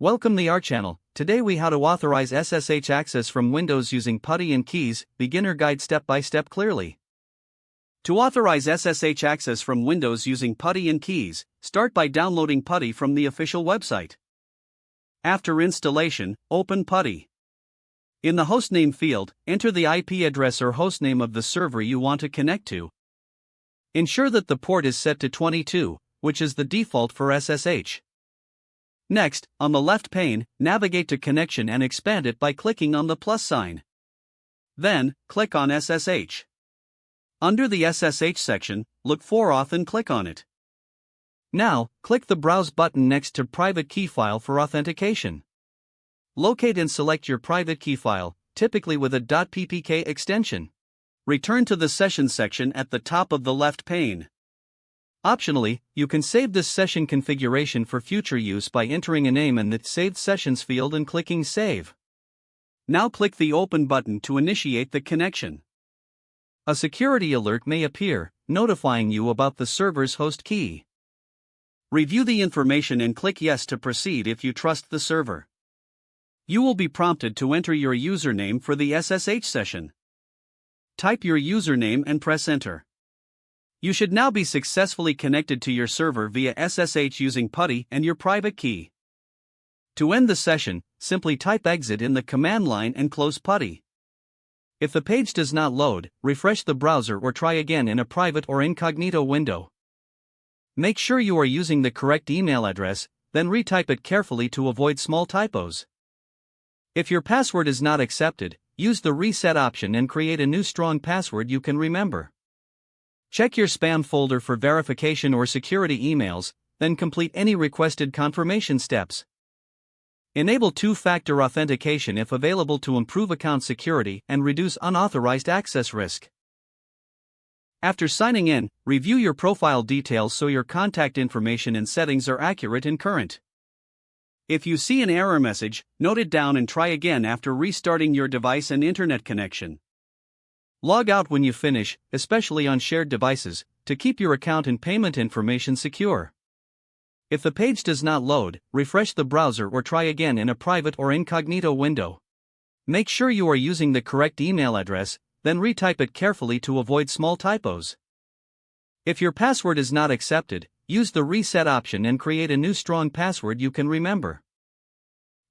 Welcome to our channel. Today we how to authorize SSH access from Windows using PuTTY and keys, beginner guide step by step clearly. To authorize SSH access from Windows using PuTTY and keys, start by downloading PuTTY from the official website. After installation, open PuTTY. In the hostname field, enter the IP address or hostname of the server you want to connect to. Ensure that the port is set to 22, which is the default for SSH. Next, on the left pane, navigate to Connection and expand it by clicking on the plus sign. Then, click on SSH. Under the SSH section, look for Auth and click on it. Now, click the Browse button next to Private Key File for authentication. Locate and select your private key file, typically with a .ppk extension. Return to the Sessions section at the top of the left pane. Optionally, you can save this session configuration for future use by entering a name in the Saved Sessions field and clicking Save. Now click the Open button to initiate the connection. A security alert may appear, notifying you about the server's host key. Review the information and click Yes to proceed if you trust the server. You will be prompted to enter your username for the SSH session. Type your username and press Enter. You should now be successfully connected to your server via SSH using PuTTY and your private key. To end the session, simply type exit in the command line and close PuTTY. If the page does not load, refresh the browser or try again in a private or incognito window. Make sure you are using the correct email address, then retype it carefully to avoid small typos. If your password is not accepted, use the reset option and create a new strong password you can remember. Check your spam folder for verification or security emails, then complete any requested confirmation steps. Enable two-factor authentication if available to improve account security and reduce unauthorized access risk. After signing in, review your profile details so your contact information and settings are accurate and current. If you see an error message, note it down and try again after restarting your device and internet connection. Log out when you finish, especially on shared devices, to keep your account and payment information secure. If the page does not load, refresh the browser or try again in a private or incognito window. Make sure you are using the correct email address, then retype it carefully to avoid small typos. If your password is not accepted, use the reset option and create a new strong password you can remember.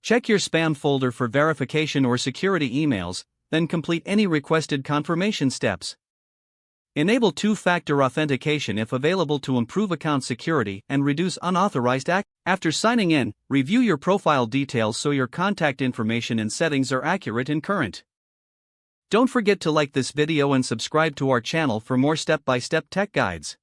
Check your spam folder for verification or security emails, then complete any requested confirmation steps. Enable two-factor authentication if available to improve account security and reduce unauthorized access. After signing in, review your profile details so your contact information and settings are accurate and current. Don't forget to like this video and subscribe to our channel for more step-by-step tech guides.